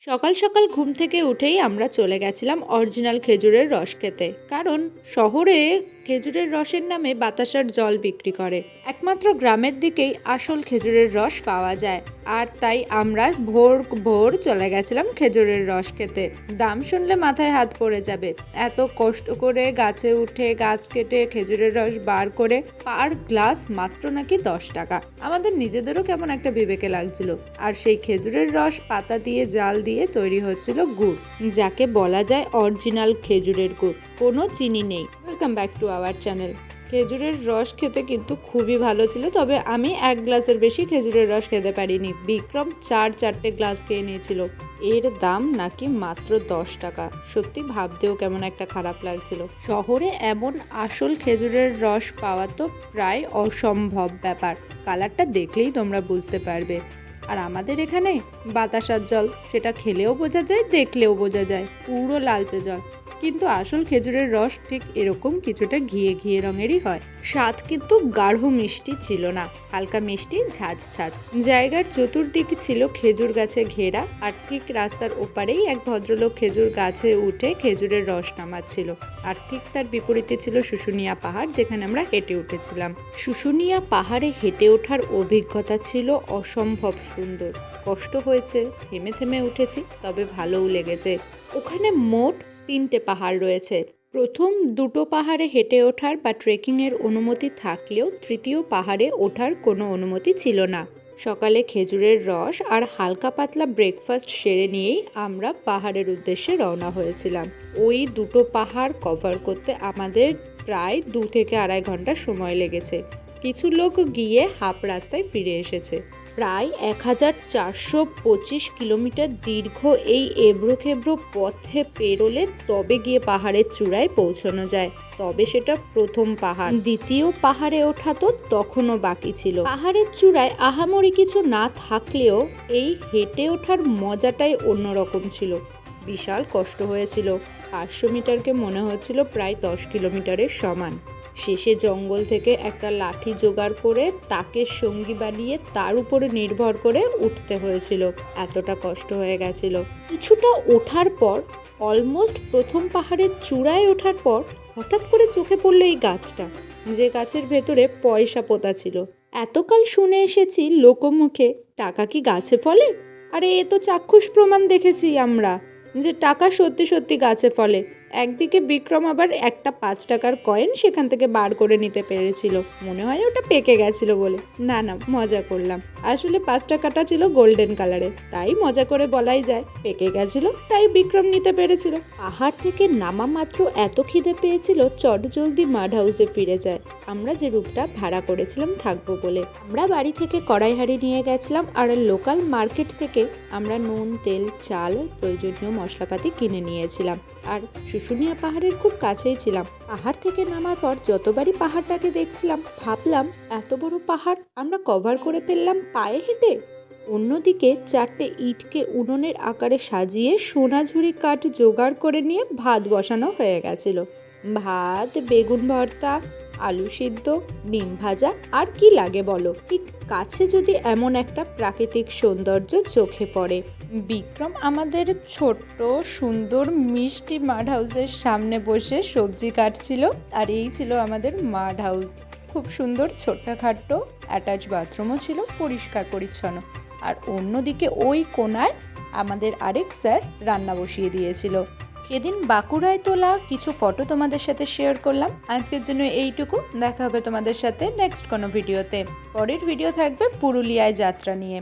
সকাল সকাল ঘুম থেকে উঠেই আমরা চলে গেছিলাম অরিজিনাল খেজুরের রস খেতে, কারণ শহরে খেজুরের রসের নামে বাতাসার জল বিক্রি করে। একমাত্র গ্রামের দিকেই আসল খেজুরের রস পাওয়া যায়, আর তাই আমরা ভোর ভোর চলে গেছিলাম খেজুরের রস খেতে। দাম শুনলে মাথায় হাত পড়ে যাবে। এত কষ্ট করে গাছে উঠে গাছ কেটে খেজুরের রস বার করে পার গ্লাস মাত্র নাকি 10 টাকা। আমাদের নিজেদেরও কেমন একটা বিবেকে লাগছিল। আর সেই খেজুরের রস পাতা দিয়ে জাল দিয়ে তৈরি হচ্ছিল গুড়, যাকে বলা যায় অরিজিনাল খেজুরের গুড়, কোনো চিনি নেই। Welcome back to our channel. খেজুরের রস খেতে কিন্তু খুবই ভালো ছিল, তবে আমি 1 গ্লাসের বেশি খেজুরের রস খেতে পারিনি। বিক্রম 4-4টে গ্লাস খেয়ে নিয়েছিল। এর দাম নাকি মাত্র 10 টাকা। সত্যি ভাবতেও কেমন একটা খারাপ লাগছিল। শহরে এমন আসল খেজুরের রস পাওয়া তো প্রায় অসম্ভব ব্যাপার। কালারটা দেখলেই তোমরা বুঝতে পারবে। আর আমাদের এখানে বাতাসার জল, সেটা খেলেও বোঝা যায়, দেখলেও বোঝা যায়, পুরো লালচে জল। কিন্তু আসল খেজুরের রস ঠিক এরকম কিছুটা ঘিয়ে ঘিয়ে রঙেরই হয়। স্বাদ কিন্তু গাঢ় মিষ্টি ছিল না, হালকা মিষ্টি ঝাঁঝ ঝাঁঝ। জায়গার চতুর্দিকে ছিল খেজুর গাছে ঘেরা, আর ঠিক রাস্তার ওপারেই এক ভদ্রলোক খেজুর গাছে উঠে খেজুরের রস নামাচ্ছিল। আর ঠিক তার বিপরীতে ছিল শুশুনিয়া পাহাড়, যেখানে আমরা হেঁটে উঠেছিলাম। শুশুনিয়া পাহাড়ে হেঁটে ওঠার অভিজ্ঞতা ছিল অসম্ভব সুন্দর। কষ্ট হয়েছে, থেমে থেমে উঠেছি, তবে ভালোও লেগেছে। ওখানে মোট 3টে পাহাড় রয়েছে। প্রথম 2টো পাহাড়ে হেঁটে ওঠার বা ট্রেকিংয়ের অনুমতি থাকলেও তৃতীয় পাহাড়ে ওঠার কোনো অনুমতি ছিল না। সকালে খেজুরের রস আর হালকা পাতলা ব্রেকফাস্ট সেরে নিয়েই আমরা পাহাড়ের উদ্দেশ্যে রওনা হয়েছিলাম। ওই 2টো পাহাড় কভার করতে আমাদের প্রায় 2 থেকে 2.5 ঘন্টা সময় লেগেছে। কিছু লোক গিয়ে হাফ রাস্তায় ফিরে এসেছে। প্রায় 1425 কিলোমিটার দীর্ঘ এই এবড়ো খেবড়ো পথে পেরোলে তবে গিয়ে পাহাড়ের চূড়ায় পৌঁছানো যায়। তবে সেটা প্রথম পাহাড়। দ্বিতীয় পাহাড়ে ওঠা তো তখনও বাকি ছিল। পাহাড়ের চূড়ায় আহামরি কিছু না থাকলেও এই হেঁটে ওঠার মজাটাই অন্যরকম ছিল। বিশাল কষ্ট হয়েছিল। 500 মিটারকে মনে হচ্ছিল প্রায় 10 কিলোমিটারের সমান। শেষে জঙ্গল থেকে একটা লাঠি জোগাড় করে তাকে সঙ্গী বানিয়ে তার উপরে নির্ভর করে উঠতে হয়েছিল। এতটা কষ্ট হয়ে গেছিল। কিছুটা ওঠার পর, অলমোস্ট প্রথম পাহাড়ের চূড়ায় ওঠার পর, হঠাৎ করে চোখে পড়লো এই গাছটা, যে গাছের ভেতরে পয়সা পোঁতা ছিল। এতকাল শুনে এসেছি লোকমুখে, টাকা কি গাছে ফলে? আরে এ তো চাক্ষুষ প্রমাণ দেখেছি আমরা যে টাকা সত্যি সত্যি গাছে ফলে। একদিকে বিক্রম আবার একটা 5 টাকার কয়েন সেখান থেকে বার করে নিতে পেরেছিল। মনে হয় ওটা পেকে গেছিল বলে। না, মজা করলাম। আসলে 5 টাকাটা ছিল গোল্ডেন কালারের, তাই মজা করে বলাই যায় পেকে গেছিল, তাই বিক্রম নিতে পেরেছিল। পাহাড় থেকে নামা মাত্র এত খিদে পেয়েছিল, চটজলদি মাড হাউসে ফিরে যায়। আমরা যে রূপটা ভাড়া করেছিলাম থাকবো বলে। আমরা বাড়ি থেকে কড়াই হাঁড়ি নিয়ে গেছিলাম, আর লোকাল মার্কেট থেকে আমরা নুন, তেল, চাল, প্রয়োজনীয় মশলাপাতি কিনে নিয়েছিলাম। আর শুশুনিয়া পাহাড়ের খুব কাছেই ছিলাম। পাহাড় থেকে নামার পর যতবারই পাহাড়টাকে দেখছিলাম, ভাবলাম এত বড় পাহাড় আমরা কভার করে ফেললাম পায়ে হেঁটে। অন্যদিকে 4টে ইটকে উনুনের আকারে সাজিয়ে সোনাঝুরি কাঠ জোগাড় করে নিয়ে ভাত বসানো হয়ে গেছিল। ভাত, বেগুন ভর্তা, আলু সিদ্ধ, ডিম ভাজা, আর কি লাগে বলো। ঠিক কাছে যদি এমন একটা প্রাকৃতিক সৌন্দর্য চোখে পড়ে। বিক্রম আমাদের ছোট্ট সুন্দর মিষ্টি মাড হাউসের সামনে বসে সবজি কাটছিল, আর এই ছিল আমাদের মাড হাউস। খুব সুন্দর ছোট্টখাট্টো অ্যাটাচ বাথরুমও ছিল, পরিষ্কার পরিচ্ছন্ন। আর অন্যদিকে ওই কোণায় আমাদের আরেক স্যার রান্না বসিয়ে দিয়েছিল। সেদিন বাঁকুড়ায় তোলা কিছু ফটো তোমাদের সাথে শেয়ার করলাম। আজকের জন্য এইটুকু। দেখা হবে তোমাদের সাথে নেক্সট কোনো ভিডিওতে। পরের ভিডিও থাকবে পুরুলিয়ায় যাত্রা নিয়ে।